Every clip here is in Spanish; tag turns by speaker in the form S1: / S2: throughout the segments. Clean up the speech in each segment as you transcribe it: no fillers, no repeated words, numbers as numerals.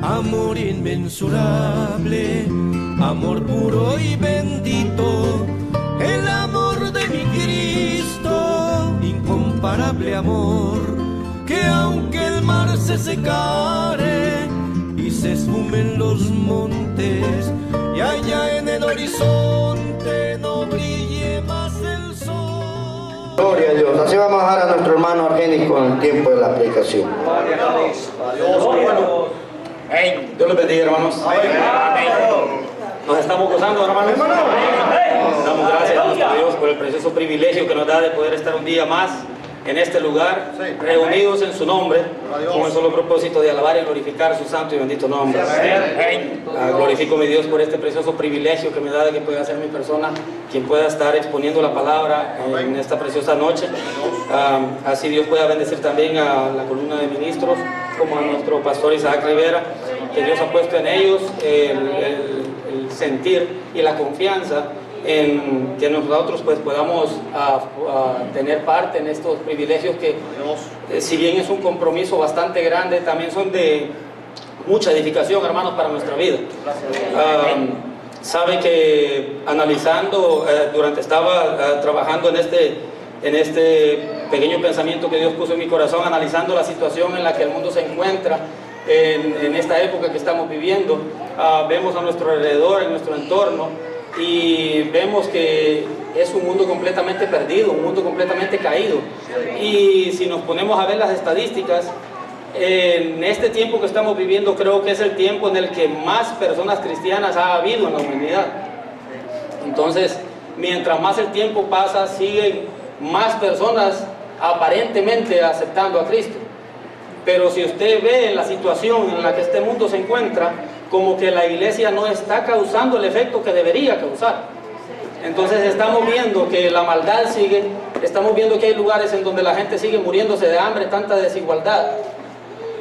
S1: Amor inmensurable, amor puro y bendito, el amor de mi Cristo, incomparable amor, que aunque el mar se secare y se esfumen los montes, y allá en el horizonte no brille más el sol.
S2: Gloria a Dios. Así vamos a dejar a nuestro hermano Argenis con el tiempo de la predicación.
S3: Gloria a Dios. Dios les bendiga, hermanos. Nos estamos gozando, hermanos. Damos gracias a nuestro Dios por el precioso privilegio que nos da de poder estar un día más en este lugar, reunidos en su nombre, con el solo propósito de alabar y glorificar su santo y bendito nombre. Glorifico a mi Dios por este precioso privilegio que me da de que pueda ser mi persona quien pueda estar exponiendo la palabra en esta preciosa noche. Así Dios pueda bendecir también a la columna de ministros, como a nuestro pastor Isaac Rivera, que Dios ha puesto en ellos el sentir y la confianza en que nosotros pues podamos tener parte en estos privilegios que si bien es un compromiso bastante grande, también son de mucha edificación, hermanos, para nuestra vida. Sabe que analizando, estaba trabajando en este pequeño pensamiento que Dios puso en mi corazón, analizando la situación en la que el mundo se encuentra en esta época que estamos viviendo. Vemos a nuestro alrededor, en nuestro entorno, y vemos que es un mundo completamente perdido, un mundo completamente caído. Y si nos ponemos a ver las estadísticas, en este tiempo que estamos viviendo, creo que es el tiempo en el que más personas cristianas ha habido en la humanidad. Entonces, mientras más el tiempo pasa, siguen más personas aparentemente aceptando a Cristo. Pero si usted ve la situación en la que este mundo se encuentra, como que la iglesia no está causando el efecto que debería causar. Entonces estamos viendo que la maldad sigue, estamos viendo que hay lugares en donde la gente sigue muriéndose de hambre, tanta desigualdad.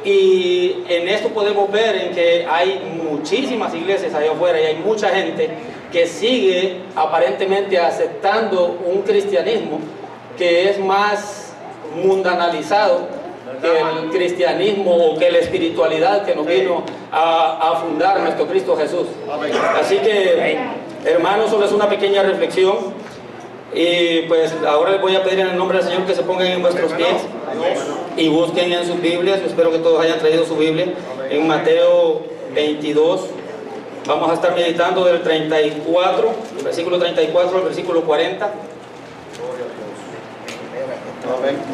S3: Y en esto podemos ver en que hay muchísimas iglesias allá afuera y hay mucha gente que sigue aparentemente aceptando un cristianismo que es más mundanalizado que el cristianismo o que la espiritualidad que nos vino a fundar nuestro Cristo Jesús. Así que, hermanos, solo es una pequeña reflexión. Y pues ahora les voy a pedir en el nombre del Señor que se pongan en vuestros pies y busquen en sus Biblias. Yo espero que todos hayan traído su Biblia. En Mateo 22 vamos a estar meditando del 34, el versículo 34 al versículo 40.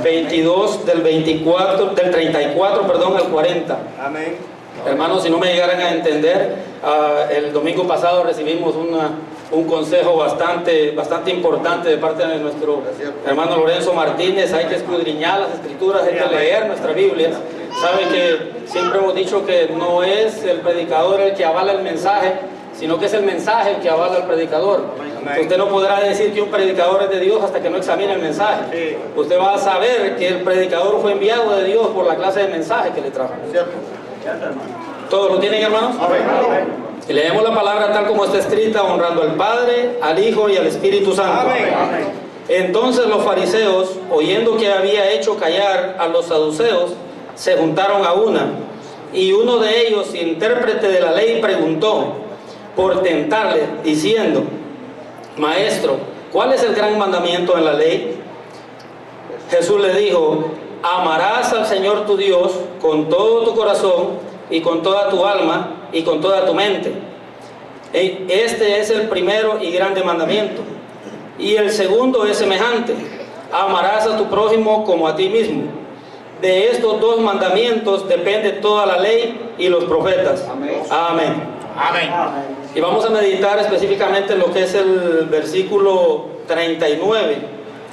S3: 22 del 34 al 40.
S2: Amén.
S3: Hermanos, si no me llegaran a entender, el domingo pasado recibimos un consejo bastante importante de parte de nuestro hermano Lorenzo Martínez. Hay que escudriñar las escrituras, hay que leer nuestra Biblia. Sabe que siempre hemos dicho que no es el predicador el que avala el mensaje, sino que es el mensaje el que avala al predicador. Usted no podrá decir que un predicador es de Dios hasta que no examine el mensaje. Usted va a saber que el predicador fue enviado de Dios por la clase de mensaje que le trajo. ¿Todos lo tienen, hermanos? Y leemos la palabra tal como está escrita, honrando al Padre, al Hijo y al Espíritu Santo. Entonces los fariseos, oyendo que había hecho callar a los saduceos, se juntaron a una, y uno de ellos, intérprete de la ley, preguntó por tentarle, diciendo: Maestro, ¿cuál es el gran mandamiento en la ley? Jesús le dijo: amarás al Señor tu Dios con todo tu corazón y con toda tu alma y con toda tu mente. Este es el primero y grande mandamiento. Y el segundo es semejante: amarás a tu prójimo como a ti mismo. De estos dos mandamientos depende toda la ley y los profetas. Amén. Amén. Amén. Y vamos a meditar específicamente en lo que es el versículo 39.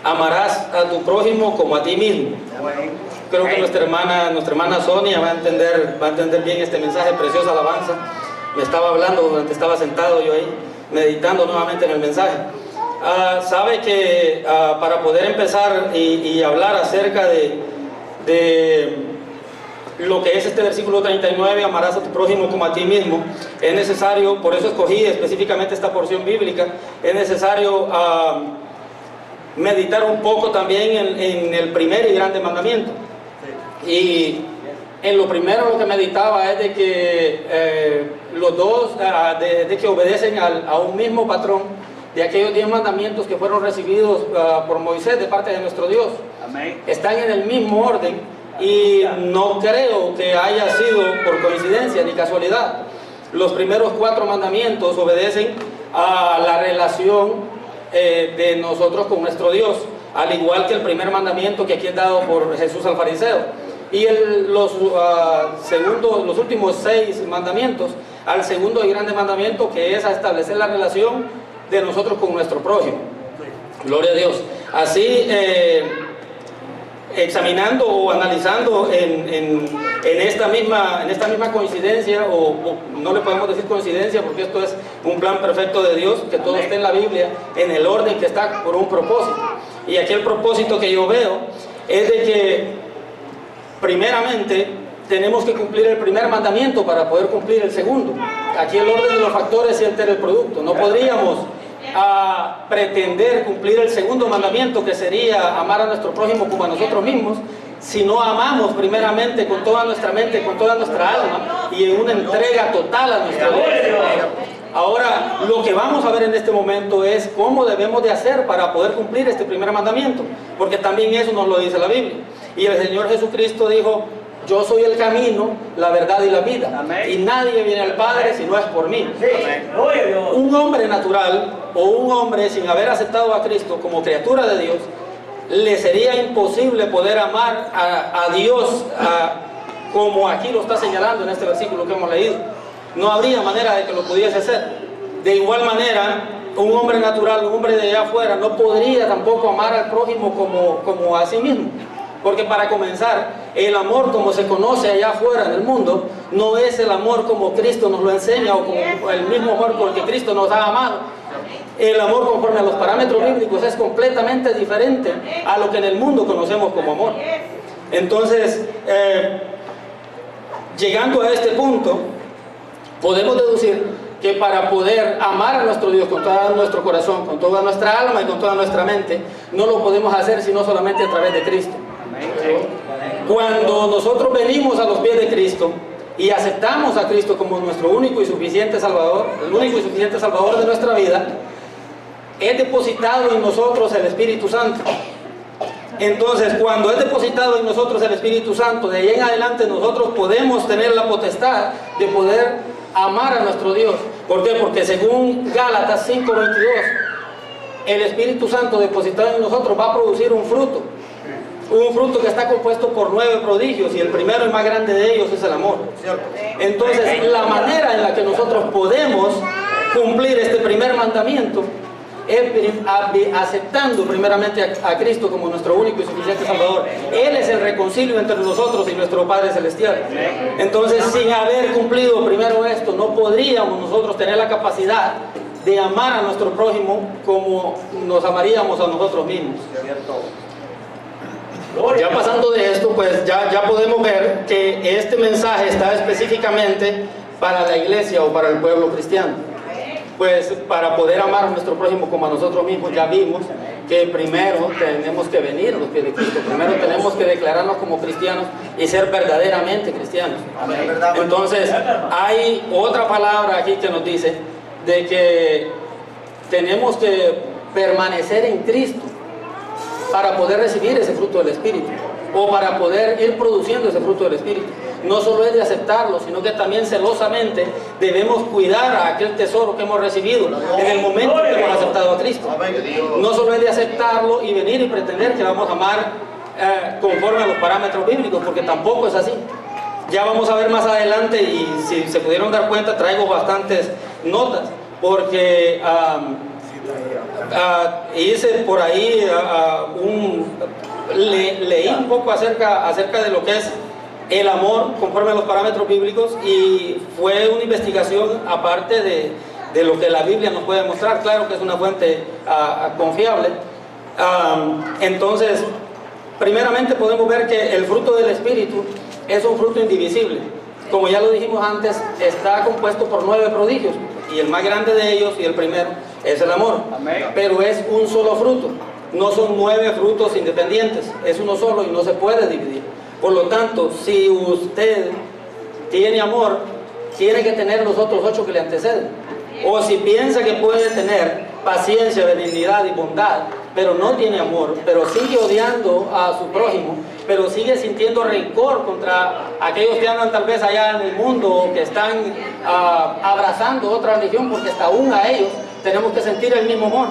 S3: Amarás a tu prójimo como a ti mismo. Creo que nuestra hermana Sonia va a entender bien este mensaje, preciosa alabanza. Me estaba hablando durante, estaba sentado yo ahí, meditando nuevamente en el mensaje. Sabe que para poder empezar y hablar acerca de lo que es este versículo 39, amarás a tu prójimo como a ti mismo, es necesario, por eso escogí específicamente esta porción bíblica, es necesario meditar un poco también en el primer y grande mandamiento. Y en lo primero lo que meditaba es de que los dos, de que obedecen a un mismo patrón, de aquellos 10 mandamientos que fueron recibidos por Moisés de parte de nuestro Dios.
S4: Amén.
S3: Están en el mismo orden y no creo que haya sido por coincidencia ni casualidad. Los primeros 4 mandamientos obedecen a la relación de nosotros con nuestro Dios, al igual que el primer mandamiento que aquí es dado por Jesús al fariseo. Y los últimos 6 mandamientos, al segundo y grande mandamiento, que es a establecer la relación de nosotros con nuestro prójimo. Gloria a Dios. Así, examinando o analizando en esta misma coincidencia, o no le podemos decir coincidencia porque esto es un plan perfecto de Dios, que todo esté en la Biblia, en el orden que está por un propósito. Y aquí el propósito que yo veo es de que primeramente tenemos que cumplir el primer mandamiento para poder cumplir el segundo. Aquí el orden de los factores y altera el producto. No podríamos pretender cumplir el segundo mandamiento, que sería amar a nuestro prójimo como a nosotros mismos, si no amamos primeramente con toda nuestra mente, con toda nuestra alma y en una entrega total a nuestro Dios. Ahora, lo que vamos a ver en este momento es cómo debemos de hacer para poder cumplir este primer mandamiento, porque también eso nos lo dice la Biblia. Y el Señor Jesucristo dijo: yo soy el camino, la verdad y la vida. Amén. Y nadie viene al Padre si no es por mí. Sí. Un hombre natural o un hombre sin haber aceptado a Cristo como criatura de Dios, le sería imposible poder amar a Dios como aquí lo está señalando en este versículo que hemos leído. No habría manera de que lo pudiese hacer. De igual manera, un hombre natural, un hombre de allá afuera, no podría tampoco amar al prójimo como a sí mismo. Porque para comenzar, el amor como se conoce allá afuera en el mundo, no es el amor como Cristo nos lo enseña, o como el mismo amor por el que Cristo nos ha amado. El amor conforme a los parámetros bíblicos es completamente diferente a lo que en el mundo conocemos como amor. Entonces, llegando a este punto, podemos deducir que para poder amar a nuestro Dios con todo nuestro corazón, con toda nuestra alma y con toda nuestra mente, no lo podemos hacer sino solamente a través de Cristo. Cuando nosotros venimos a los pies de Cristo y aceptamos a Cristo como nuestro único y suficiente Salvador, el único y suficiente Salvador de nuestra vida, es depositado en nosotros el Espíritu Santo. Entonces, cuando es depositado en nosotros el Espíritu Santo, de ahí en adelante nosotros podemos tener la potestad de poder amar a nuestro Dios. ¿Por qué? Porque según Gálatas 5:22, el Espíritu Santo depositado en nosotros va a producir un fruto que está compuesto por 9 prodigios, y el primero y más grande de ellos es el amor. Entonces, la manera en la que nosotros podemos cumplir este primer mandamiento es aceptando primeramente a Cristo como nuestro único y suficiente Salvador. Él es el reconcilio entre nosotros y nuestro Padre Celestial. Entonces, sin haber cumplido primero esto, no podríamos nosotros tener la capacidad de amar a nuestro prójimo como nos amaríamos a nosotros mismos. Ya pasando de esto, pues ya podemos ver que este mensaje está específicamente para la iglesia o para el pueblo cristiano. Pues para poder amar a nuestro prójimo como a nosotros mismos, ya vimos que primero tenemos que venir a los pies de Cristo. Primero tenemos que declararnos como cristianos y ser verdaderamente cristianos. Entonces, hay otra palabra aquí que nos dice de que tenemos que permanecer en Cristo para poder recibir ese fruto del Espíritu, o para poder ir produciendo ese fruto del Espíritu. No solo es de aceptarlo, sino que también celosamente debemos cuidar a aquel tesoro que hemos recibido en el momento que hemos aceptado a Cristo. No solo es de aceptarlo y venir y pretender que vamos a amar conforme a los parámetros bíblicos, porque tampoco es así. Ya vamos a ver más adelante, y si se pudieron dar cuenta, traigo bastantes notas, porque hice por ahí leí un poco acerca de lo que es el amor conforme a los parámetros bíblicos, y fue una investigación aparte de lo que la Biblia nos puede mostrar. Claro que es una fuente confiable. Entonces, primeramente podemos ver que el fruto del Espíritu es un fruto indivisible. Como ya lo dijimos antes, está compuesto por 9 prodigios, y el más grande de ellos y el primero es el amor. Amén. Pero es un solo fruto, no son 9 frutos independientes, es uno solo y no se puede dividir. Por lo tanto, si usted tiene amor, tiene que tener los otros 8 que le anteceden. O si piensa que puede tener paciencia, benignidad y bondad, pero no tiene amor, pero sigue odiando a su prójimo, pero sigue sintiendo rencor contra aquellos que andan tal vez allá en el mundo o que están abrazando otra religión, porque hasta aún a ellos tenemos que sentir el mismo amor.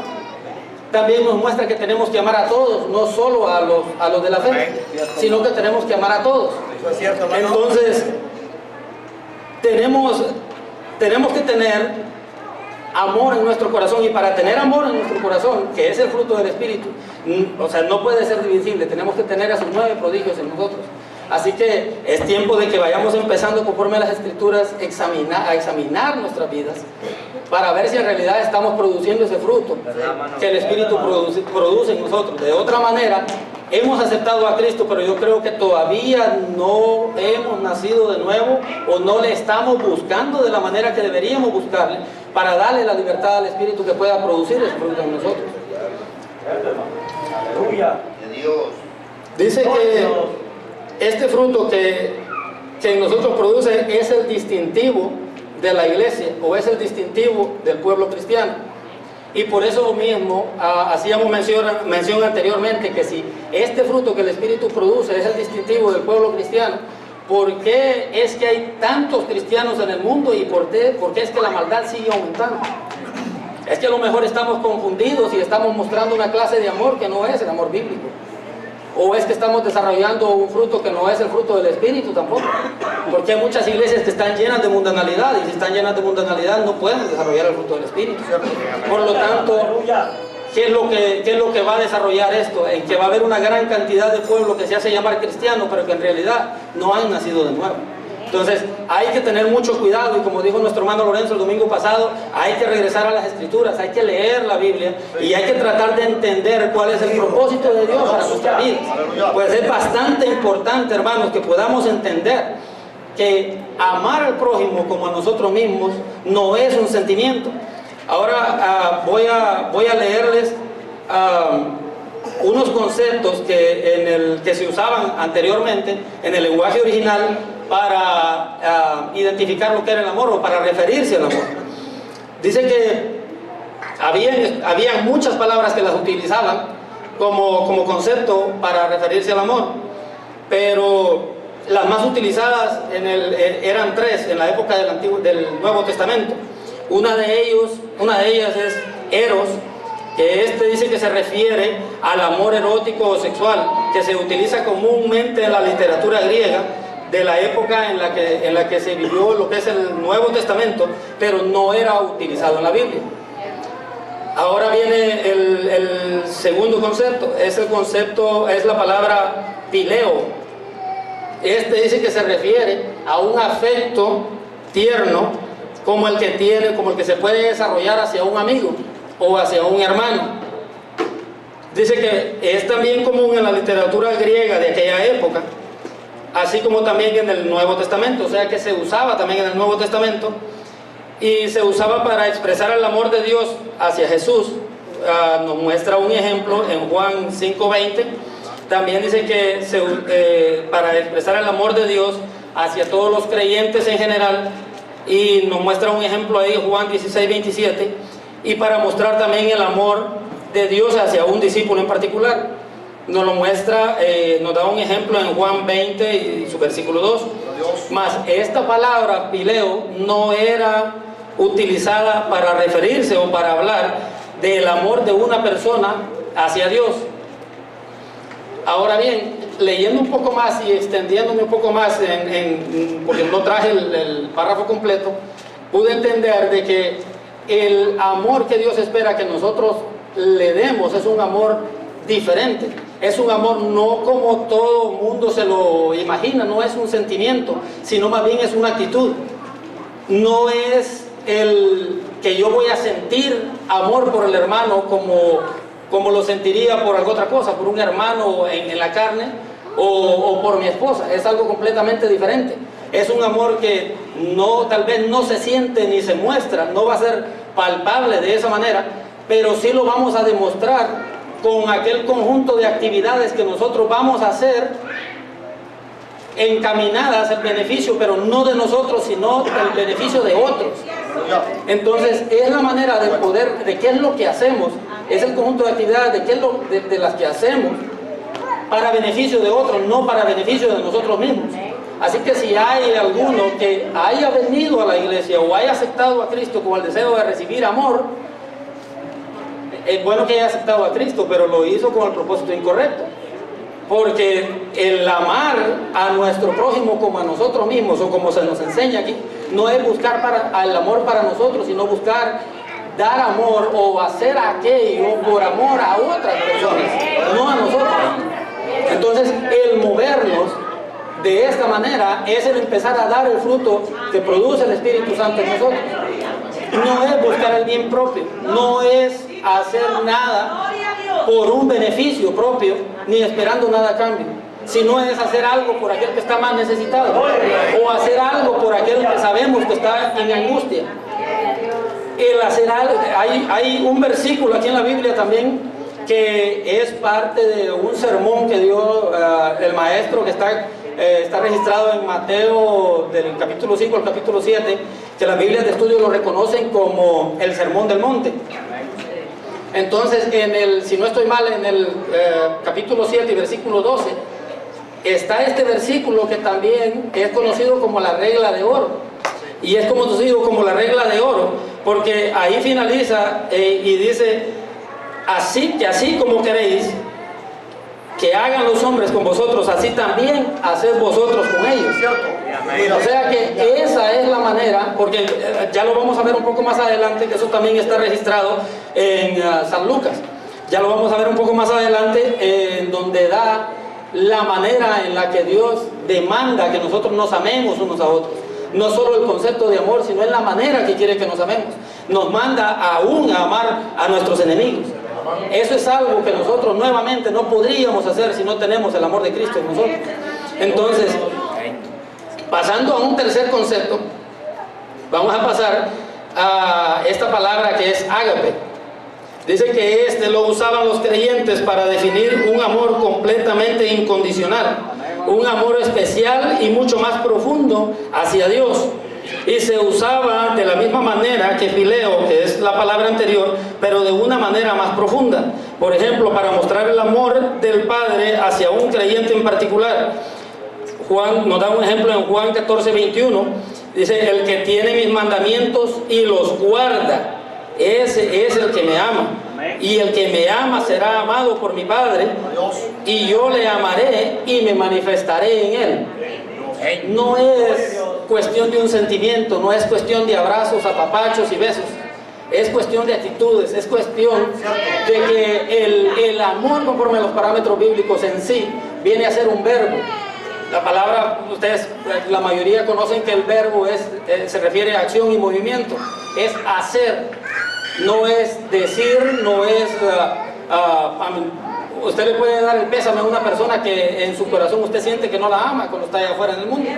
S3: También nos muestra que tenemos que amar a todos, no solo a los de la fe, sino que tenemos que amar a todos. Entonces, tenemos que tener amor en nuestro corazón, y para tener amor en nuestro corazón, que es el fruto del Espíritu, o sea, no puede ser divisible, tenemos que tener esos 9 prodigios en nosotros. Así que es tiempo de que vayamos empezando conforme a las Escrituras a examinar nuestras vidas para ver si en realidad estamos produciendo ese fruto que el Espíritu produce en nosotros. De otra manera, hemos aceptado a Cristo, pero yo creo que todavía no hemos nacido de nuevo, o no le estamos buscando de la manera que deberíamos buscarle para darle la libertad al Espíritu que pueda producir ese fruto en nosotros. Dice que este fruto que en nosotros produce es el distintivo de la iglesia, o es el distintivo del pueblo cristiano. Y por eso mismo hacíamos mención anteriormente que si este fruto que el Espíritu produce es el distintivo del pueblo cristiano, ¿por qué es que hay tantos cristianos en el mundo y por qué es que la maldad sigue aumentando? Es que a lo mejor estamos confundidos y estamos mostrando una clase de amor que no es el amor bíblico. O es que estamos desarrollando un fruto que no es el fruto del Espíritu tampoco. Porque hay muchas iglesias que están llenas de mundanalidad, y si están llenas de mundanalidad no pueden desarrollar el fruto del Espíritu. Por lo tanto, ¿qué es lo que va a desarrollar esto? En que va a haber una gran cantidad de pueblo que se hace llamar cristiano, pero que en realidad no han nacido de nuevo. Entonces hay que tener mucho cuidado, y como dijo nuestro hermano Lorenzo el domingo pasado, hay que regresar a las Escrituras, hay que leer la Biblia y hay que tratar de entender cuál es el propósito de Dios para nuestra vida. Pues es bastante importante, hermanos, que podamos entender que amar al prójimo como a nosotros mismos no es un sentimiento. Ahora voy a leerles unos conceptos que se usaban anteriormente en el lenguaje original para identificar lo que era el amor, o para referirse al amor. Dice que había muchas palabras que las utilizaban como concepto para referirse al amor, pero las más utilizadas eran 3 en la época del Nuevo Testamento. Una de ellas es eros, que dice que se refiere al amor erótico o sexual, que se utiliza comúnmente en la literatura griega de la época en la que se vivió lo que es el Nuevo Testamento, pero no era utilizado en la Biblia. Ahora viene el segundo concepto, es la palabra pileo. Dice que se refiere a un afecto tierno como el que se puede desarrollar hacia un amigo o hacia un hermano. Dice que es también común en la literatura griega de aquella época, así como también en el Nuevo Testamento, o sea que se usaba también en el Nuevo Testamento, y se usaba para expresar el amor de Dios hacia Jesús. Nos muestra un ejemplo en Juan 5:20. También dice que para expresar el amor de Dios hacia todos los creyentes en general, y nos muestra un ejemplo ahí en Juan 16:27, y para mostrar también el amor de Dios hacia un discípulo en particular. Nos lo muestra, nos da un ejemplo en Juan 20 y su versículo 2. Mas esta palabra pileo no era utilizada para referirse o para hablar del amor de una persona hacia Dios. Ahora bien, leyendo un poco más y extendiéndome un poco más, porque no traje el párrafo completo, pude entender de que el amor que Dios espera que nosotros le demos es un amor diferente. Es un amor no como todo mundo se lo imagina, no es un sentimiento, sino más bien es una actitud. No es el que yo voy a sentir amor por el hermano como lo sentiría por alguna otra cosa, por un hermano en la carne o por mi esposa. Es algo completamente diferente. Es un amor que tal vez no se siente ni se muestra, no va a ser palpable de esa manera, pero sí lo vamos a demostrar con aquel conjunto de actividades que nosotros vamos a hacer encaminadas al beneficio, pero no de nosotros, sino el beneficio de otros. Entonces, es la manera de poder, de qué es lo que hacemos, es el conjunto de actividades de qué es lo de las que hacemos para beneficio de otros, no para beneficio de nosotros mismos. Así que si hay alguno que haya venido a la iglesia o haya aceptado a Cristo con el deseo de recibir amor, es bueno que haya aceptado a Cristo, pero lo hizo con el propósito incorrecto. Porque el amar a nuestro prójimo como a nosotros mismos, o como se nos enseña aquí, no es buscar el amor para nosotros, sino buscar dar amor o hacer aquello por amor a otras personas, no a nosotros. Entonces, el movernos de esta manera es el empezar a dar el fruto que produce el Espíritu Santo en nosotros. No es buscar el bien propio, no es hacer nada por un beneficio propio, ni esperando nada a cambio, sino es hacer algo por aquel que está más necesitado, o hacer algo por aquel que sabemos que está en angustia. El hacer algo, hay un versículo aquí en la Biblia también que es parte de un sermón que dio el maestro, que está registrado en Mateo del capítulo 5 al capítulo 7, que las Biblias de estudio lo reconocen como el Sermón del Monte. Entonces, si no estoy mal, en el capítulo 7 y versículo 12, está este versículo que también es conocido como la regla de oro. Y es conocido como la regla de oro, porque ahí finaliza y dice, así como queréis que hagan los hombres con vosotros, así también haced vosotros con ellos. O sea que esa es la manera, porque ya lo vamos a ver un poco más adelante, que eso también está registrado en San Lucas. Ya lo vamos a ver un poco más adelante, en donde da la manera en la que Dios demanda que nosotros nos amemos unos a otros. No solo el concepto de amor, sino en la manera que quiere que nos amemos. Nos manda aún a amar a nuestros enemigos. Eso es algo que nosotros nuevamente no podríamos hacer si no tenemos el amor de Cristo en nosotros. Entonces, pasando a un tercer concepto, vamos a pasar a esta palabra que es ágape. Dice que lo usaban los creyentes para definir un amor completamente incondicional, un amor especial y mucho más profundo hacia Dios. Y se usaba de la misma manera que fileo, que es la palabra anterior, pero de una manera más profunda. Por ejemplo, para mostrar el amor del Padre hacia un creyente en particular. Juan nos da un ejemplo en Juan 14:21. Dice, el que tiene mis mandamientos y los guarda, ese es el que me ama. Y el que me ama será amado por mi Padre, y yo le amaré y me manifestaré en él. No es cuestión de un sentimiento, no es cuestión de abrazos, apapachos y besos. Es cuestión de actitudes, es cuestión de que el amor conforme a los parámetros bíblicos en sí viene a ser un verbo. La palabra, ustedes, la mayoría conocen que el verbo se refiere a acción y movimiento. Es hacer, no es decir, no es... usted le puede dar el pésame a una persona que en su corazón usted siente que no la ama cuando está allá afuera en el mundo.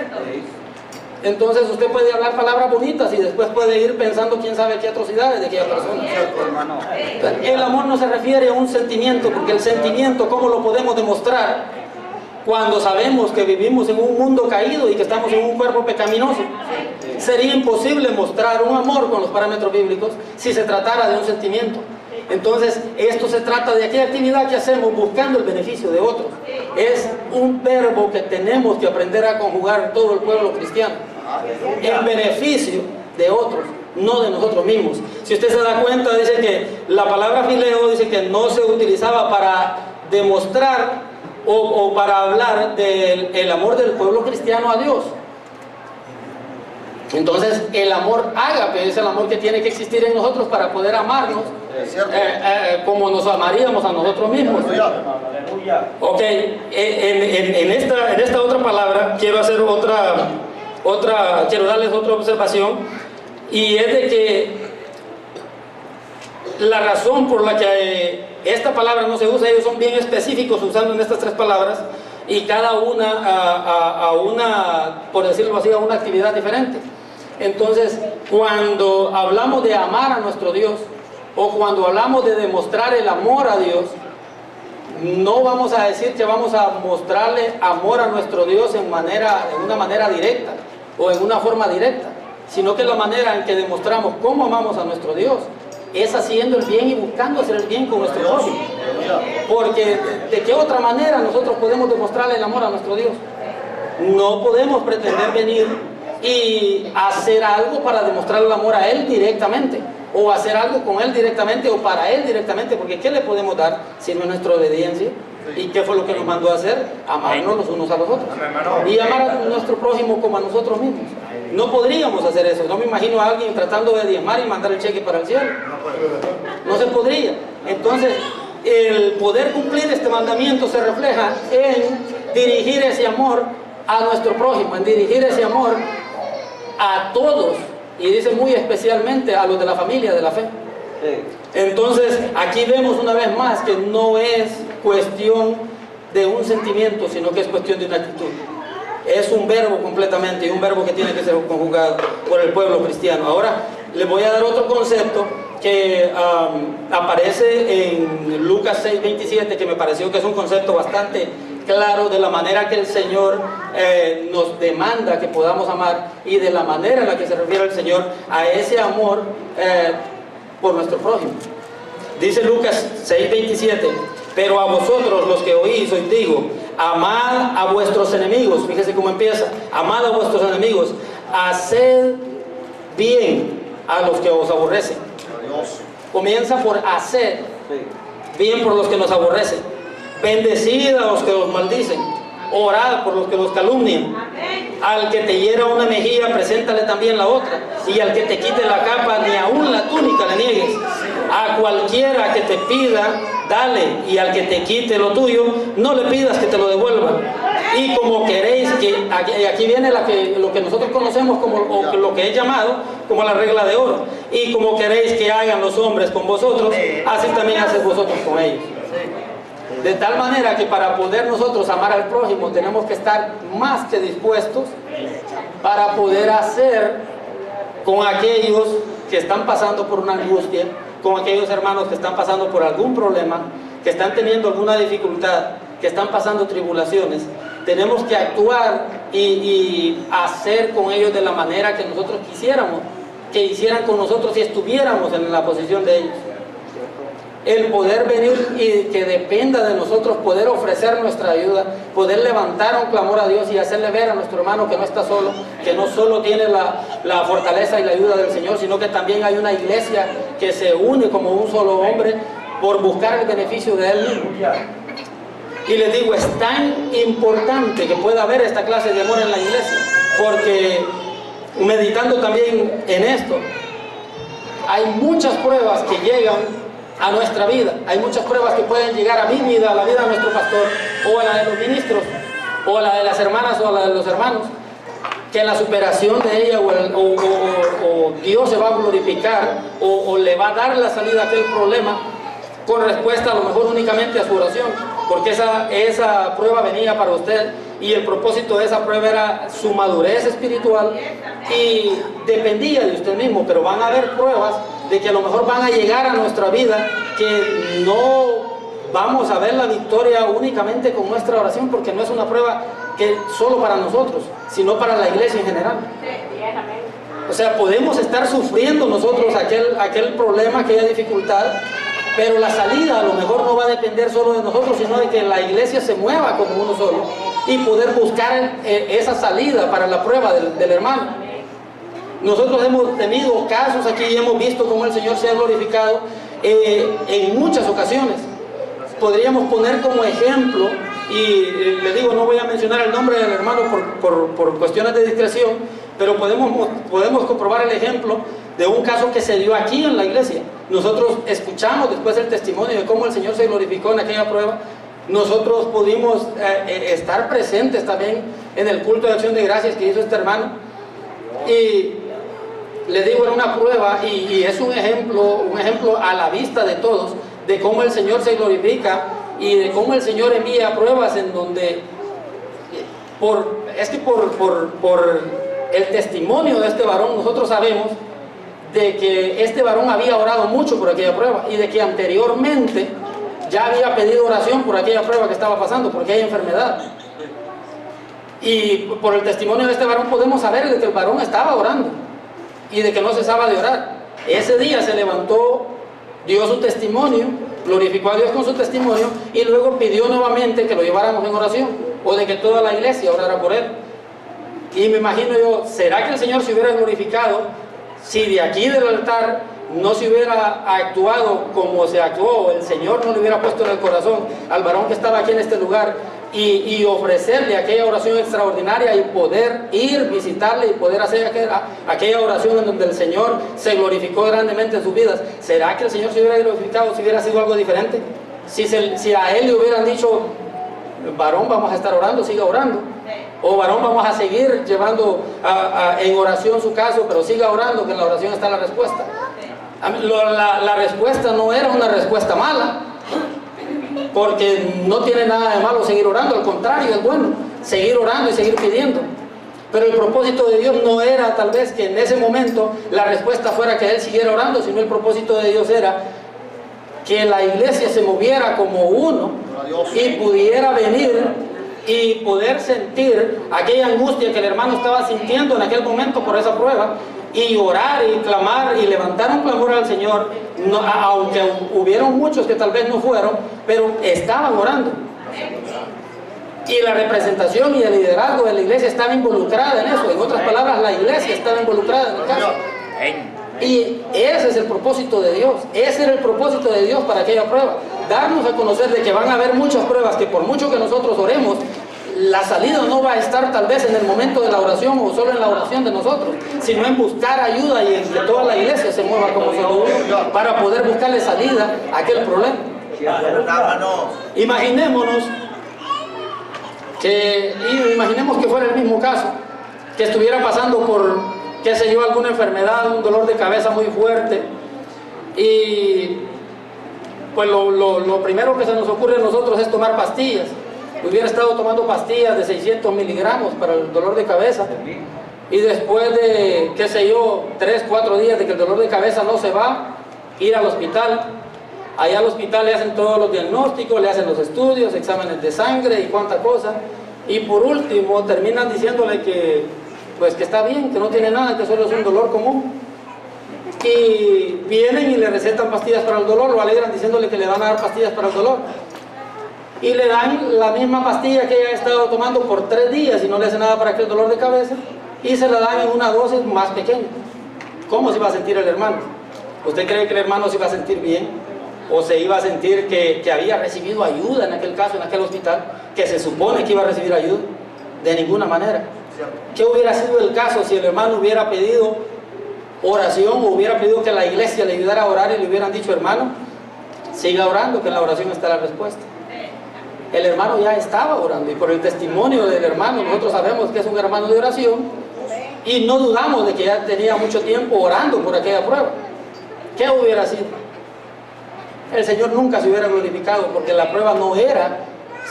S3: Entonces usted puede hablar palabras bonitas y después puede ir pensando quién sabe qué atrocidades de aquella persona. El amor no se refiere a un sentimiento, porque el sentimiento, ¿cómo lo podemos demostrar? Cuando sabemos que vivimos en un mundo caído y que estamos en un cuerpo pecaminoso. Sería imposible mostrar un amor con los parámetros bíblicos si se tratara de un sentimiento. Entonces, esto se trata de aquella actividad que hacemos buscando el beneficio de otros. Es un verbo que tenemos que aprender a conjugar todo el pueblo cristiano. En beneficio de otros, no de nosotros mismos. Si usted se da cuenta, dice que la palabra fileo dice que no se utilizaba para demostrar o para hablar del amor del pueblo cristiano a Dios. Entonces, el amor ágape es el amor que tiene que existir en nosotros para poder amarnos como nos amaríamos a nosotros mismos. Ok, en esta otra palabra quiero hacer quiero darles otra observación, y es de que la razón por la que esta palabra no se usa, ellos son bien específicos usando en estas tres palabras, y cada una a una, por decirlo así, a una actividad diferente. Entonces, cuando hablamos de amar a nuestro Dios, o cuando hablamos de demostrar el amor a Dios, no vamos a decir que vamos a mostrarle amor a nuestro Dios en una manera directa o en una forma directa, sino que la manera en que demostramos cómo amamos a nuestro Dios es haciendo el bien y buscando hacer el bien con nuestro prójimo. Porque ¿de qué otra manera nosotros podemos demostrarle el amor a nuestro Dios? No podemos pretender venir y hacer algo para demostrar el amor a Él directamente, o hacer algo con Él directamente o para Él directamente, porque ¿qué le podemos dar si no es nuestra obediencia? ¿Y qué fue lo que nos mandó a hacer? Amarnos los unos a los otros y amar a nuestro prójimo como a nosotros mismos. No podríamos hacer eso. No me imagino a alguien tratando de diezmar y mandar el cheque para el cielo. No se podría. Entonces, el poder cumplir este mandamiento se refleja en dirigir ese amor a nuestro prójimo, en dirigir ese amor a todos, y dice muy especialmente a los de la familia de la fe. Entonces, aquí vemos una vez más que no es cuestión de un sentimiento, sino que es cuestión de una actitud. Es un verbo completamente, y un verbo que tiene que ser conjugado por el pueblo cristiano. Ahora, les voy a dar otro concepto que aparece en Lucas 6:27, que me pareció que es un concepto bastante claro de la manera que el Señor nos demanda que podamos amar, y de la manera en la que se refiere el Señor a ese amor por nuestro prójimo. Dice Lucas 6:27, pero a vosotros los que oís os digo, amad a vuestros enemigos. Fíjese cómo empieza: amad a vuestros enemigos, haced bien a los que os aborrecen. Comienza por hacer bien por los que nos aborrecen, bendecid a los que os maldicen, orad por los que los calumnian. Al que te hiera una mejilla, preséntale también la otra, y al que te quite la capa, ni aun la túnica le niegues. A cualquiera que te pida, dale, y al que te quite lo tuyo, no le pidas que te lo devuelva. Y como queréis que, aquí viene lo que nosotros conocemos como, o lo que es llamado como la regla de oro, y como queréis que hagan los hombres con vosotros, así también haced vosotros con ellos. De tal manera que para poder nosotros amar al prójimo tenemos que estar más que dispuestos para poder hacer con aquellos que están pasando por una angustia, con aquellos hermanos que están pasando por algún problema, que están teniendo alguna dificultad, que están pasando tribulaciones. Tenemos que actuar y hacer con ellos de la manera que nosotros quisiéramos que hicieran con nosotros si estuviéramos en la posición de ellos. El poder venir y que dependa de nosotros poder ofrecer nuestra ayuda, poder levantar un clamor a Dios y hacerle ver a nuestro hermano que no está solo, que no solo tiene la fortaleza y la ayuda del Señor, sino que también hay una iglesia que se une como un solo hombre por buscar el beneficio de Él mismo. Y les digo, es tan importante que pueda haber esta clase de amor en la iglesia, porque meditando también en esto, hay muchas pruebas que llegan a nuestra vida, hay muchas pruebas que pueden llegar a mi vida, a la vida de nuestro pastor, o a la de los ministros, o a la de las hermanas, o a la de los hermanos, que en la superación de ella o Dios se va a glorificar, o le va a dar la salida a aquel problema con respuesta a lo mejor únicamente a su oración, porque esa prueba venía para usted, y el propósito de esa prueba era su madurez espiritual, y dependía de usted mismo. Pero van a haber pruebas de que a lo mejor van a llegar a nuestra vida, que no vamos a ver la victoria únicamente con nuestra oración, porque no es una prueba que solo para nosotros, sino para la iglesia en general. O sea, podemos estar sufriendo nosotros aquel problema, aquella dificultad, pero la salida a lo mejor no va a depender solo de nosotros, sino de que la iglesia se mueva como uno solo y poder buscar esa salida para la prueba del hermano. Nosotros hemos tenido casos aquí y hemos visto cómo el Señor se ha glorificado en muchas ocasiones. Podríamos poner como ejemplo, y le digo, no voy a mencionar el nombre del hermano por cuestiones de discreción, pero podemos comprobar el ejemplo de un caso que se dio aquí en la iglesia. Nosotros escuchamos después el testimonio de cómo el Señor se glorificó en aquella prueba. Nosotros pudimos estar presentes también en el culto de acción de gracias que hizo este hermano, y le digo, era una prueba, y es un ejemplo a la vista de todos de cómo el Señor se glorifica y de cómo el Señor envía pruebas en donde por el testimonio de este varón nosotros sabemos de que este varón había orado mucho por aquella prueba, y de que anteriormente ya había pedido oración por aquella prueba que estaba pasando, por aquella enfermedad. Y por el testimonio de este varón podemos saber de que el varón estaba orando y de que no cesaba de orar. Ese día se levantó, dio su testimonio, glorificó a Dios con su testimonio y luego pidió nuevamente que lo lleváramos en oración o de que toda la iglesia orara por él. Y me imagino yo, ¿será que el Señor se hubiera glorificado si de aquí del altar no se hubiera actuado como se actuó? El Señor no le hubiera puesto en el corazón al varón que estaba aquí en este lugar y ofrecerle aquella oración extraordinaria y poder ir, visitarle y poder hacer aquella oración en donde el Señor se glorificó grandemente en sus vidas. ¿Será que el Señor se hubiera glorificado si hubiera sido algo diferente? Si a él le hubieran dicho, varón, vamos a estar orando, siga orando. O varón, vamos a seguir llevando en oración su caso, pero siga orando, que en la oración está la respuesta. La respuesta no era una respuesta mala, porque no tiene nada de malo seguir orando, al contrario, es bueno seguir orando y seguir pidiendo. Pero el propósito de Dios no era tal vez que en ese momento la respuesta fuera que él siguiera orando, sino el propósito de Dios era que la iglesia se moviera como uno y pudiera venir y poder sentir aquella angustia que el hermano estaba sintiendo en aquel momento por esa prueba y orar y clamar y levantar un clamor al Señor, aunque hubieron muchos que tal vez no fueron, pero estaban orando. Y la representación y el liderazgo de la iglesia estaba involucrada en eso. En otras palabras, la iglesia estaba involucrada en el caso. Y ese es el propósito de Dios. Ese era el propósito de Dios para aquella prueba. Darnos a conocer de que van a haber muchas pruebas, que por mucho que nosotros oremos, la salida no va a estar tal vez en el momento de la oración o solo en la oración de nosotros, sino en buscar ayuda y en que toda la iglesia se mueva como solo uno para poder buscarle salida a aquel problema. Imaginémonos imaginemos que fuera el mismo caso, que estuviera pasando por, qué sé yo, alguna enfermedad, un dolor de cabeza muy fuerte, y pues lo primero que se nos ocurre a nosotros es tomar pastillas. Hubiera estado tomando pastillas de 600 miligramos para el dolor de cabeza, y después de, qué sé yo, 3, 4 días de que el dolor de cabeza no se va, ir al hospital. Allá al hospital le hacen todos los diagnósticos, le hacen los estudios, exámenes de sangre y cuánta cosa, y por último terminan diciéndole que pues que está bien, que no tiene nada, que solo es un dolor común, y vienen y le recetan pastillas para el dolor, lo alegran diciéndole que le van a dar pastillas para el dolor, y le dan la misma pastilla que ella ha estado tomando por 3 días y no le hace nada para aquel dolor de cabeza, y se la dan en una dosis más pequeña. ¿Cómo se va a sentir el hermano? ¿Usted cree que el hermano se iba a sentir bien? ¿O se iba a sentir que había recibido ayuda en aquel caso, en aquel hospital, que se supone que iba a recibir ayuda? De ninguna manera. ¿Qué hubiera sido el caso si el hermano hubiera pedido oración o hubiera pedido que la iglesia le ayudara a orar y le hubieran dicho, hermano, siga orando, que en la oración está la respuesta? El hermano ya estaba orando, y por el testimonio del hermano nosotros sabemos que es un hermano de oración, y no dudamos de que ya tenía mucho tiempo orando por aquella prueba. ¿Qué hubiera sido? El Señor nunca se hubiera glorificado, porque la prueba no era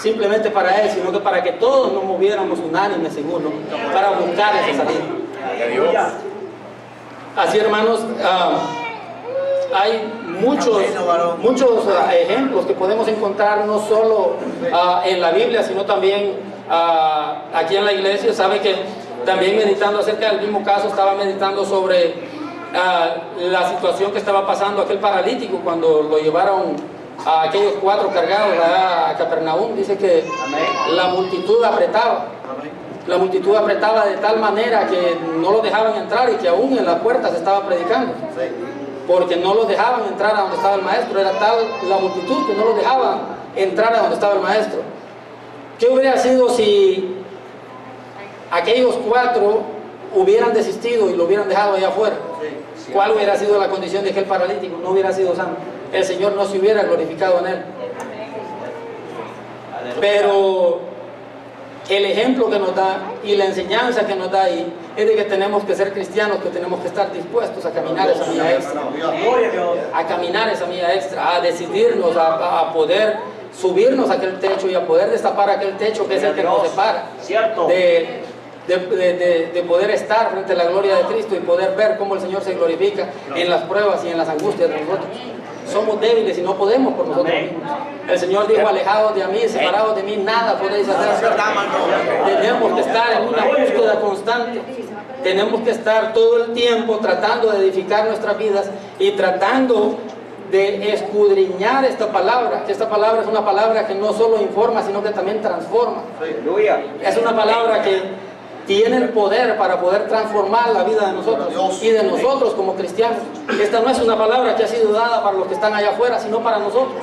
S3: simplemente para Él, sino que para que todos nos moviéramos unánimes en uno, para buscar esa salida. Así, hermanos, hay muchos ejemplos que podemos encontrar, no solo en la Biblia, sino también aquí en la iglesia. Sabe que también meditando acerca del mismo caso, estaba meditando sobre la situación que estaba pasando aquel paralítico cuando lo llevaron a aquellos 4 cargados a Capernaum. Dice que la multitud apretaba. La multitud apretaba de tal manera que no los dejaban entrar, y que aún en la puerta se estaba predicando, porque no los dejaban entrar a donde estaba el maestro. Era tal la multitud que no los dejaban entrar a donde estaba el maestro. ¿Qué hubiera sido si aquellos 4 hubieran desistido y lo hubieran dejado allá afuera? ¿Cuál hubiera sido la condición de aquel paralítico? No hubiera sido santo. El Señor no se hubiera glorificado en él. Pero el ejemplo que nos da y la enseñanza que nos da ahí es de que tenemos que ser cristianos, que tenemos que estar dispuestos a caminar esa milla extra, a caminar esa milla extra, a decidirnos a poder subirnos a aquel techo y a poder destapar aquel techo que es el que nos separa de poder estar frente a la gloria de Cristo y poder ver cómo el Señor se glorifica en las pruebas y en las angustias de nosotros. somos débiles y no podemos por nosotros mismos. El Señor dijo, alejados de mí, separados de mí, nada podéis hacer. Tenemos que estar en una búsqueda constante. Tenemos que estar todo el tiempo tratando de edificar nuestras vidas y tratando de escudriñar esta palabra, que esta palabra es una palabra que no solo informa, sino que también transforma. Es una palabra que tiene el poder para poder transformar la vida de nosotros y de nosotros como cristianos. Esta no es una palabra que ha sido dada para los que están allá afuera, sino para nosotros,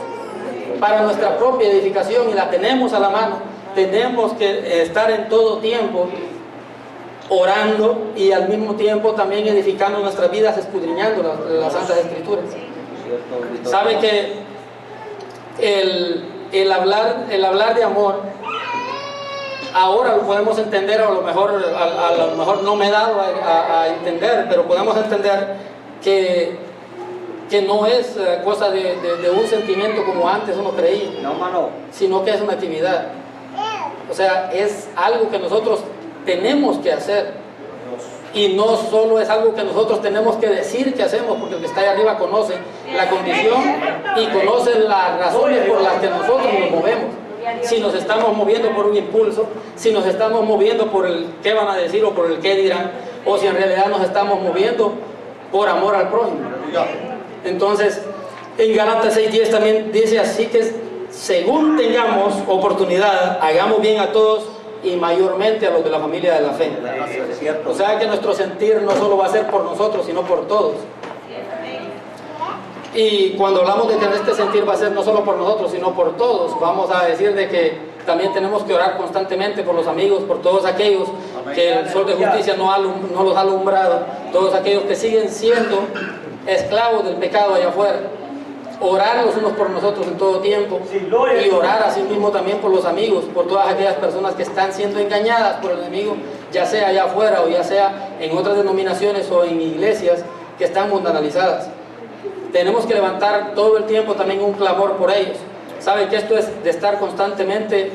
S3: para nuestra propia edificación, y la tenemos a la mano. Tenemos que estar en todo tiempo orando y al mismo tiempo también edificando nuestras vidas, escudriñando las Santas Escrituras. Sabe que el hablar de amor, ahora lo podemos entender, a lo mejor no me he dado a entender, pero podemos entender que no es cosa de un sentimiento como antes uno creía, sino que es una actividad. O sea, es algo que nosotros tenemos que hacer, y no solo es algo que nosotros tenemos que decir que hacemos, porque el que está ahí arriba conoce la condición y conoce las razones por las que nosotros nos movemos. Si nos estamos moviendo por un impulso, si nos estamos moviendo por el qué van a decir o por el qué dirán, o si en realidad nos estamos moviendo por amor al prójimo. Entonces, en Gálatas 6:10 también dice así, que según tengamos oportunidad, hagamos bien a todos y mayormente a los de la familia de la fe. O sea que nuestro sentir no solo va a ser por nosotros, sino por todos. Y cuando hablamos de que este sentir va a ser no solo por nosotros, sino por todos, vamos a decir de que también tenemos que orar constantemente por los amigos, por todos aquellos que el sol de justicia no los ha alumbrado, todos aquellos que siguen siendo esclavos del pecado allá afuera. Orar los unos por nosotros en todo tiempo, y orar así mismo también por los amigos, por todas aquellas personas que están siendo engañadas por el enemigo, ya sea allá afuera o ya sea en otras denominaciones o en iglesias que están mundanalizadas. Tenemos que levantar todo el tiempo también un clamor por ellos. Saben que esto es de estar constantemente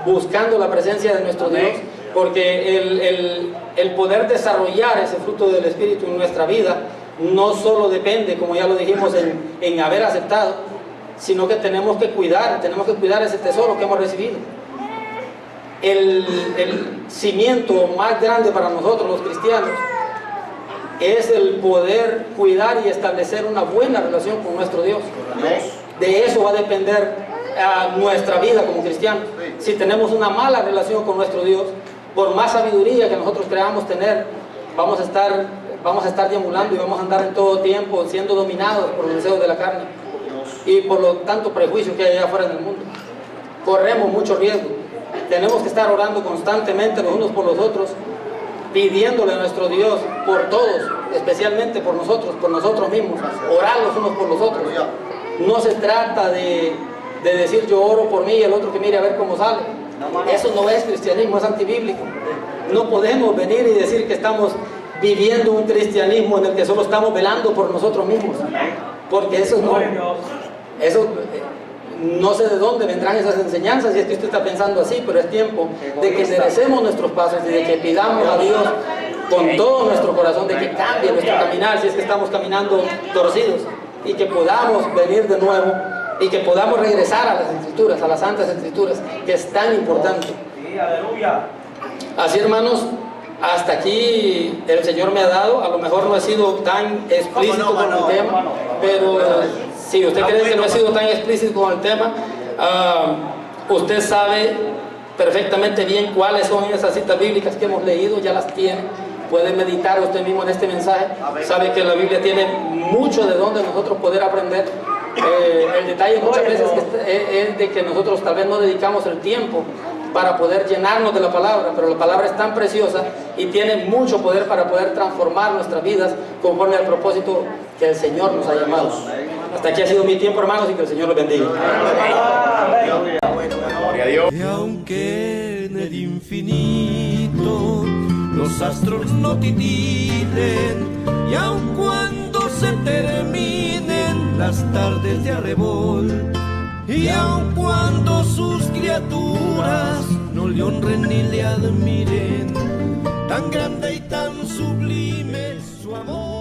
S3: buscando la presencia de nuestro Dios, porque el poder desarrollar ese fruto del Espíritu en nuestra vida no solo depende, como ya lo dijimos, en haber aceptado, sino que tenemos que cuidar ese tesoro que hemos recibido. El cimiento más grande para nosotros los cristianos es el poder cuidar y establecer una buena relación con nuestro Dios. De eso va a depender nuestra vida como cristianos. Si tenemos una mala relación con nuestro Dios, por más sabiduría que nosotros creamos tener, vamos a estar deambulando y vamos a andar en todo tiempo siendo dominados por los deseos de la carne y por lo tanto prejuicios que hay allá afuera en el mundo. Corremos mucho riesgo. Tenemos que estar orando constantemente los unos por los otros, pidiéndole a nuestro Dios por todos, especialmente por nosotros mismos, orar los unos por los otros. No se trata de decir yo oro por mí y el otro que mire a ver cómo sale. Eso no es cristianismo, es antibíblico. No podemos venir y decir que estamos viviendo un cristianismo en el que solo estamos velando por nosotros mismos, porque eso no sé de dónde vendrán esas enseñanzas, si es que usted está pensando así, pero es tiempo de que enderecemos nuestros pasos y de que pidamos a Dios con todo nuestro corazón de que cambie nuestro caminar, si es que estamos caminando torcidos, y que podamos venir de nuevo y que podamos regresar a las Escrituras, a las Santas Escrituras, que es tan importante. Así, hermanos, hasta aquí el Señor me ha dado. A lo mejor no he sido tan explícito con el tema, pero si usted cree que no he sido tan explícito con el tema, usted sabe perfectamente bien cuáles son esas citas bíblicas que hemos leído, ya las tiene. Puede meditar usted mismo en este mensaje. Sabe que la Biblia tiene mucho de donde nosotros poder aprender. El detalle muchas veces es de que nosotros tal vez no dedicamos el tiempo para poder llenarnos de la palabra, pero la palabra es tan preciosa y tiene mucho poder para poder transformar nuestras vidas conforme al propósito que el Señor nos ha llamado. Hasta aquí ha sido mi tiempo, hermanos, y que el Señor los bendiga.
S1: Y aunque en el infinito los astros no titilen, y aun cuando se terminen las tardes de arrebol, y aun cuando sus criaturas no le honren ni le admiren, tan grande y tan sublime su amor.